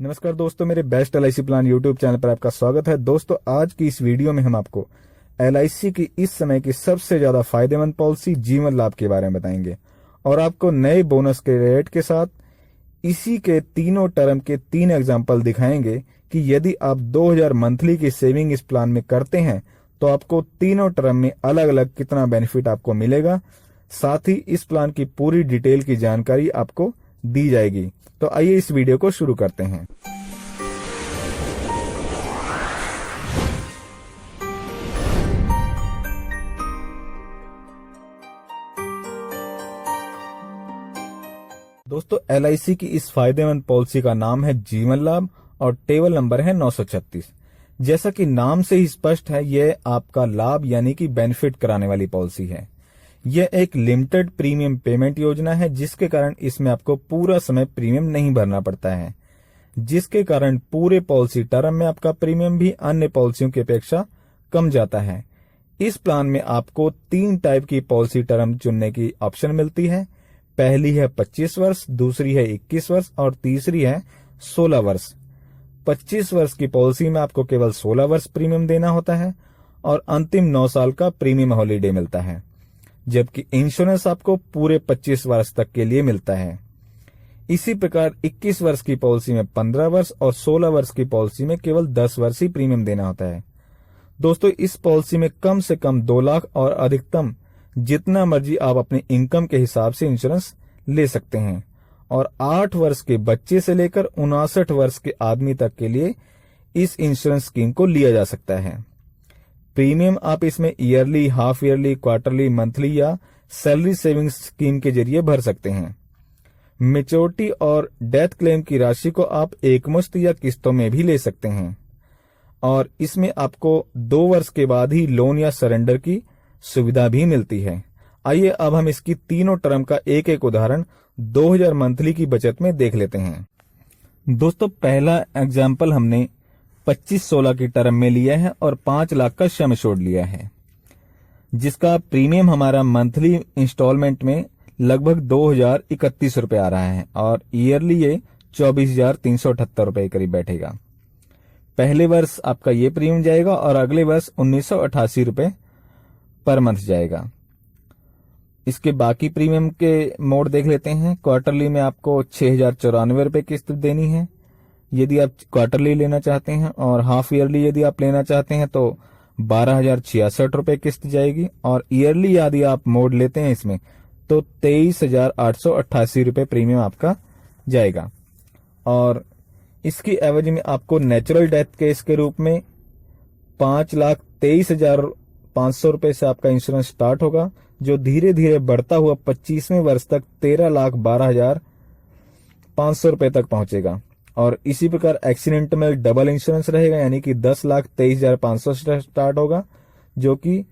नमस्कार दोस्तों, मेरे best LIC plan YouTube channel पर आपका स्वागत है। दोस्तों, आज की इस वीडियो में हम आपको एलआईसी की इस समय की सबसे ज्यादा फायदेमंद पॉलिसी जीवन लाभ के बारे में बताएंगे और आपको नए बोनस के रेट के साथ इसी के तीनों टर्म के 3 एग्जाम्पल दिखाएंगे कि यदि आप 2000 मंथली की सेविंग इस प्लान में करते हैं तो आपको तीनों टर्म में अलग अलग कितना बेनिफिट आपको मिलेगा। साथ ही इस प्लान की पूरी डिटेल की जानकारी आपको दी जाएगी। तो आइए इस वीडियो को शुरू करते हैं। दोस्तों, एलआईसी की इस फायदेमंद पॉलिसी का नाम है जीवन लाभ और टेबल नंबर है 936। जैसा कि नाम से ही स्पष्ट है, यह आपका लाभ यानी कि बेनिफिट कराने वाली पॉलिसी है। यह एक लिमिटेड प्रीमियम पेमेंट योजना है, जिसके कारण इसमें आपको पूरा समय प्रीमियम नहीं भरना पड़ता है, जिसके कारण पूरे पॉलिसी टर्म में आपका प्रीमियम भी अन्य पॉलिसियों की अपेक्षा कम जाता है। इस प्लान में आपको 3 टाइप की पॉलिसी टर्म चुनने की ऑप्शन मिलती है। पहली है 25 वर्ष, दूसरी है 21 वर्ष और तीसरी है 16 वर्ष। 25 वर्ष की पॉलिसी में आपको केवल 16 वर्ष प्रीमियम देना होता है और अंतिम 9 साल का प्रीमियम हॉलीडे मिलता है, जबकि इंश्योरेंस आपको पूरे 25 वर्ष तक के लिए मिलता है। इसी प्रकार 21 वर्ष की पॉलिसी में 15 वर्ष और 16 वर्ष की पॉलिसी में केवल 10 वर्ष ही प्रीमियम देना होता है। दोस्तों, इस पॉलिसी में कम से कम 2 लाख और अधिकतम जितना मर्जी आप अपनी इनकम के हिसाब से इंश्योरेंस ले सकते हैं और 8 वर्ष के बच्चे से लेकर 59 वर्ष के आदमी तक के लिए इस इंश्योरेंस स्कीम को लिया जा सकता है। प्रीमियम आप इसमें yearly, half yearly, quarterly, monthly या सैलरी सेविंग्स स्कीम के जरिए भर सकते हैं। मैच्योरिटी और डेथ क्लेम की राशि को आप एकमुश्त या किस्तों में भी ले सकते हैं और इसमें आपको 2 वर्ष के बाद ही लोन या सरेंडर की सुविधा भी मिलती है। आइए अब हम इसकी तीनों टर्म का एक एक उदाहरण 2000 मंथली की बचत में देख लेते हैं। दोस्तों, पहला एग्जाम्पल हमने 25-16 की टर्म में लिया है और 5 लाख का सम एश्योर्ड लिया है, जिसका प्रीमियम हमारा मंथली इंस्टॉलमेंट में लगभग 2031 रुपए आ रहा है और ईयरली ये 24,378 रुपए करीब बैठेगा। पहले वर्ष आपका ये प्रीमियम जाएगा और अगले वर्ष 1988 रुपए पर मंथ जाएगा। इसके बाकी प्रीमियम के मोड देख लेते हैं। क्वार्टरली में आपको 6,094 रुपए किस्त देनी है यदि आप क्वार्टरली लेना चाहते हैं और हाफ ईयरली यदि आप लेना चाहते हैं तो 12,066 रुपए किस्त जाएगी और ईयरली यदि आप मोड लेते हैं इसमें तो 23,888 रुपए प्रीमियम आपका जाएगा। और इसकी एवज में आपको नेचुरल डेथ केस के रूप में 5,23,500 रुपए से आपका इंश्योरेंस स्टार्ट होगा, जो धीरे धीरे बढ़ता हुआ 25वें वर्ष तक 13,12,500 रुपए तक पहुंचेगा। और इसी प्रकार एक्सीडेंट में डबल इंश्योरेंस रहेगा, यानी कि 10,23,500 से स्टार्ट होगा, जो कि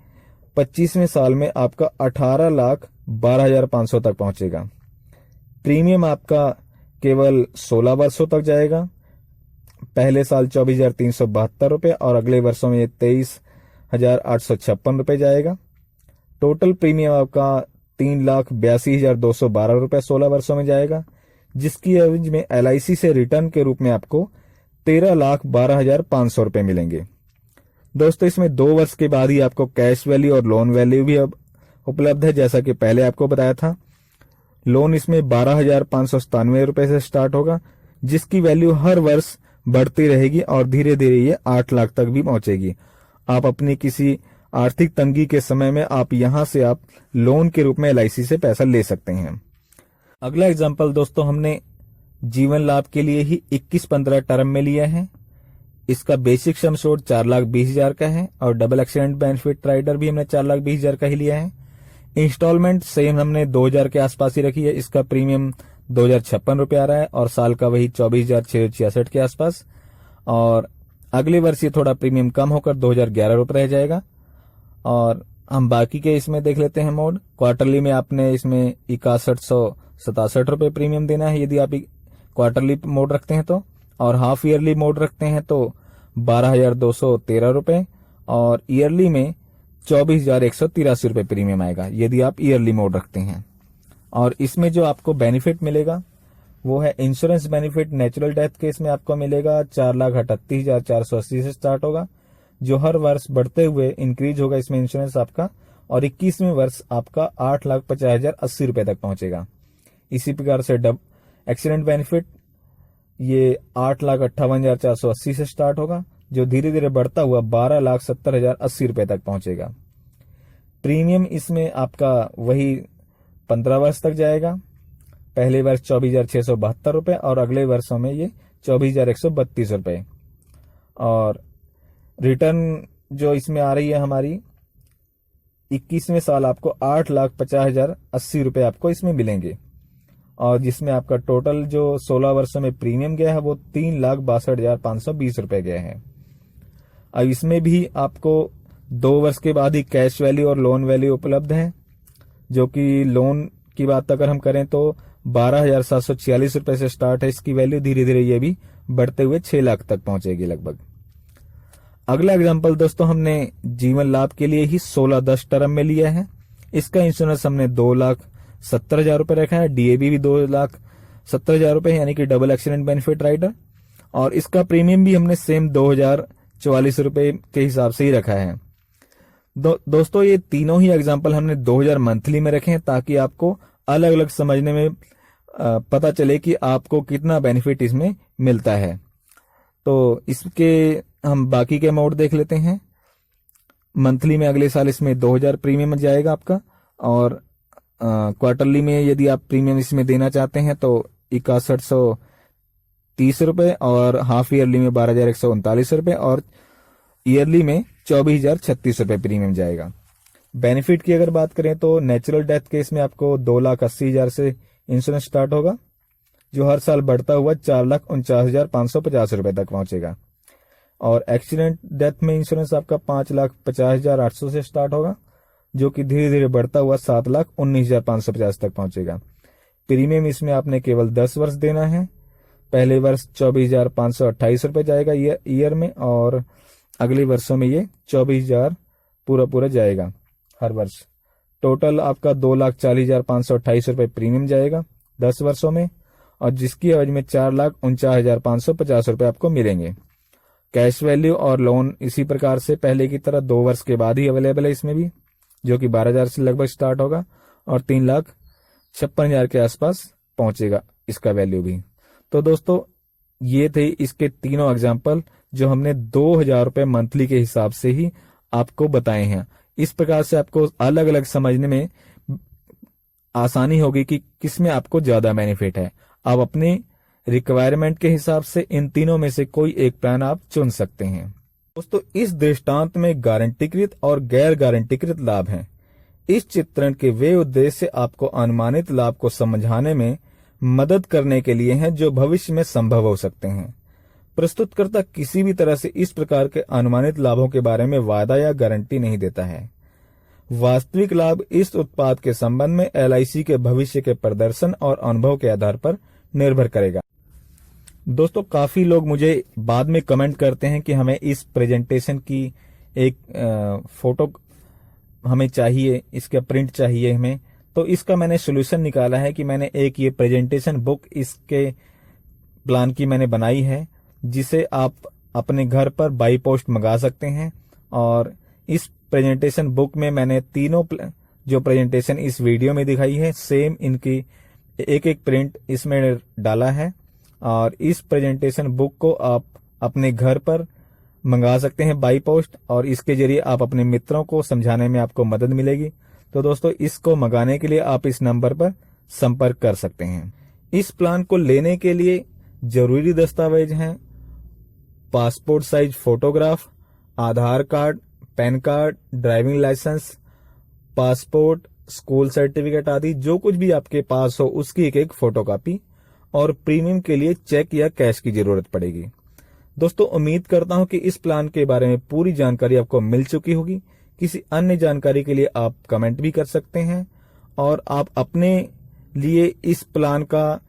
25वें साल में आपका 18,12,500 तक पहुंचेगा। प्रीमियम आपका केवल 16 वर्षों तक जाएगा। पहले साल 24,372 रुपए और अगले वर्षों में 23,856 रुपए जाएगा। टोटल प्रीमियम आपका 3,82,212 रुपए 16 वर्षों में जाएगा, जिसकी एवरेज में एलआईसी से रिटर्न के रूप में आपको 13,12,500 रुपए मिलेंगे। दोस्तों, इसमें 2 वर्ष के बाद ही आपको कैश वैल्यू और लोन वैल्यू भी अब उपलब्ध है। जैसा कि पहले आपको बताया था, लोन इसमें 12,597 रुपए से स्टार्ट होगा, जिसकी वैल्यू हर वर्ष बढ़ती रहेगी और धीरे धीरे ये 8 लाख तक भी पहुंचेगी। आप अपनी किसी आर्थिक तंगी के समय में आप यहां से आप लोन के रूप में एलआईसी से पैसा ले सकते हैं। अगला एग्जांपल दोस्तों हमने जीवन लाभ के लिए ही 21-15 टर्म में लिया है। इसका बेसिक सम एश्योर्ड 4,20,000 का है और डबल एक्सीडेंट बेनिफिट राइडर भी हमने 4,20,000 का ही लिया है। इंस्टॉलमेंट सेम हमने 2,000 के आसपास ही रखी है। इसका प्रीमियम 2,056 रुपए आ रहा है और साल का वही 24,666 के आसपास। और अगले वर्ष ये थोड़ा प्रीमियम कम होकर 2,011 रुपए रह जाएगा। और हम बाकी के इसमें देख लेते हैं मोड। क्वार्टरली में आपने इसमें 61,67 रुपए प्रीमियम देना है यदि आप क्वार्टरली मोड रखते हैं तो, और हाफ ईयरली मोड रखते हैं तो 12,213 रुपए और ईयरली में 24,183 रुपए प्रीमियम आएगा यदि आप ईयरली मोड रखते हैं। और इसमें जो आपको बेनिफिट मिलेगा वो है insurance benefit natural death case में आपको मिलेगा 4,38,480 से स्टार्ट होगा, जो हर वर्ष बढ़ते हुए इंक्रीज होगा इसमें इंश्योरेंस आपका, और 21वें वर्ष आपका 8,50,080 रुपए तक पहुंचेगा। इसी प्रकार से एक्सीडेंट बेनिफिट ये 8,58,480 से स्टार्ट होगा, जो धीरे धीरे बढ़ता हुआ 12,70,080 रुपए तक पहुंचेगा। प्रीमियम इसमें आपका वही 15 वर्ष तक जाएगा। पहले वर्ष 24,672 रुपए और अगले वर्षों में ये 24,132 रुपए। और रिटर्न जो इसमें आ रही है हमारी 21वें साल आपको 8,50,080 रुपए आपको इसमें मिलेंगे, और जिसमें आपका टोटल जो 16 वर्षों में प्रीमियम गया है वो 3,62,520 रुपए गया है। अब इसमें भी आपको 2 वर्ष के बाद ही कैश वैल्यू और लोन वैल्यू उपलब्ध है, जो कि लोन की बात अगर हम करें तो 12,746 रुपए से स्टार्ट है इसकी वैल्यू, धीरे धीरे ये भी बढ़ते हुए 6 लाख तक पहुंचेगी लगभग। अगला एग्जांपल दोस्तों हमने जीवन लाभ के लिए ही 16-10 टर्म में लिया है। इसका इंश्योरेंस हमने 2,70,000 रुपए रखा है, डीएबी भी 2,70,000 रुपए यानी कि डबल एक्सीडेंट बेनिफिट राइडर, और इसका प्रीमियम भी हमने सेम 2,044 रुपए के हिसाब से ही रखा है। दोस्तों ये तीनों ही एग्जांपल हमने 2,000 मंथली में रखे हैं, ताकि आपको अलग अलग समझने में पता चले कि आपको कितना बेनिफिट इसमें मिलता है। तो इसके हम बाकी के अमाउंट देख लेते हैं। मंथली में अगले साल इसमें 2,000 प्रीमियम जाएगा आपका, और क्वार्टरली में यदि आप प्रीमियम इसमें देना चाहते हैं तो 6130 रुपए, और हाफ ईयरली में 12,139 रुपए, और ईयरली में 24,036 रुपए प्रीमियम जाएगा। बेनिफिट की अगर बात करें तो नेचुरल डेथ केस में आपको 2,80,000 से इंश्योरेंस स्टार्ट होगा, जो हर साल बढ़ता हुआ 4,49,550 रुपए तक पहुंचेगा, और एक्सीडेंट डेथ में इंश्योरेंस आपका 5,50,800 से स्टार्ट होगा, जो कि धीरे धीरे बढ़ता हुआ 7,19,550 तक पहुंचेगा। प्रीमियम इसमें आपने केवल 10 वर्ष देना है। पहले वर्ष 24,528 रुपए जाएगा ईयर में, और अगले वर्षों में ये 24,000 पूरा जाएगा हर वर्ष। टोटल आपका 2,40,528 रुपए प्रीमियम जाएगा 10 वर्षों में, और जिसकी एवज में 4,49,550 रुपए आपको मिलेंगे। कैश वैल्यू और लोन इसी प्रकार से पहले की तरह 2 वर्ष के बाद ही अवेलेबल है इसमें भी, जो कि 12,000 से लगभग स्टार्ट होगा, और 3,56,000 के आसपास पहुंचेगा इसका वैल्यू भी। तो दोस्तों ये थे इसके तीनों एग्जाम्पल, जो हमने 2,000 रुपए मंथली के हिसाब से ही आपको बताए हैं। इस प्रकार से आपको अलग अलग समझने में आसानी होगी कि किसमें आपको ज्यादा बेनिफिट है। आप अपने रिक्वायरमेंट के हिसाब से इन तीनों में से कोई एक प्लान आप चुन सकते हैं। दोस्तों इस दृष्टांत में गारंटीकृत और गैर गारंटीकृत लाभ हैं। इस चित्रण के वे उद्देश्य आपको अनुमानित लाभ को समझाने में मदद करने के लिए हैं, जो भविष्य में संभव हो सकते हैं। प्रस्तुतकर्ता किसी भी तरह से इस प्रकार के अनुमानित लाभों के बारे में वादा या गारंटी नहीं देता है। वास्तविक लाभ इस उत्पाद के संबंध में LIC के भविष्य के प्रदर्शन और अनुभव के आधार पर निर्भर करेगा। दोस्तों काफी लोग मुझे बाद में कमेंट करते हैं कि हमें इस प्रेजेंटेशन की एक फोटो हमें चाहिए, इसका प्रिंट चाहिए हमें। तो इसका मैंने सोल्यूशन निकाला है कि मैंने एक ये प्रेजेंटेशन बुक इसके प्लान की मैंने बनाई है, जिसे आप अपने घर पर बाई पोस्ट मंगा सकते हैं। और इस प्रेजेंटेशन बुक में मैंने तीनों जो प्रेजेंटेशन इस वीडियो में दिखाई है, सेम इनकी एक एक प्रिंट इसमें डाला है, और इस प्रेजेंटेशन बुक को आप अपने घर पर मंगा सकते हैं बाई पोस्ट, और इसके जरिए आप अपने मित्रों को समझाने में आपको मदद मिलेगी। तो दोस्तों इसको मंगाने के लिए आप इस नंबर पर संपर्क कर सकते हैं। इस प्लान को लेने के लिए जरूरी दस्तावेज हैं passport size photograph, Aadhaar card, PAN card, driving licence, passport, school certificate आदि जो कुछ भी आपके पास हो उसकी एक फोटोकॉपी, और प्रीमियम के लिए चेक या कैश की जरूरत पड़ेगी। दोस्तों उम्मीद करता हूं कि इस प्लान के बारे में पूरी जानकारी आपको मिल चुकी होगी। किसी अन्य जानकारी के लिए आप कमेंट भी कर सकते हैं, और आप अपने लिए इस प्लान का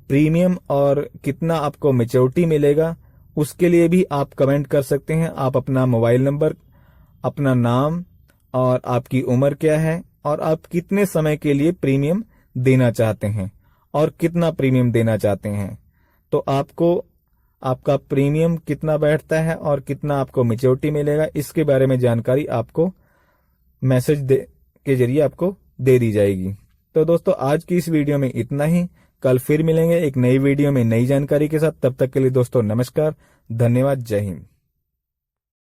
प्रीमियम और कितना आपको मैच्योरिटी मिलेगा उसके लिए भी आप कमेंट कर सकते हैं। आप अपना मोबाइल नंबर, अपना नाम और आपकी उम्र क्या है, और आप कितने समय के लिए प्रीमियम देना चाहते हैं, और कितना प्रीमियम देना चाहते हैं। तो आपको आपका प्रीमियम कितना बैठता है और कितना आपको मैच्योरिटी मिलेगा, इसके बारे में जानकारी आपको मैसेज के जरिए आपको दे दी जाएगी। तो दोस्तों आज की इस वीडियो में इतना ही। कल फिर मिलेंगे एक नई वीडियो में नई जानकारी के साथ। तब तक के लिए दोस्तों नमस्कार, धन्यवाद, जय हिंद।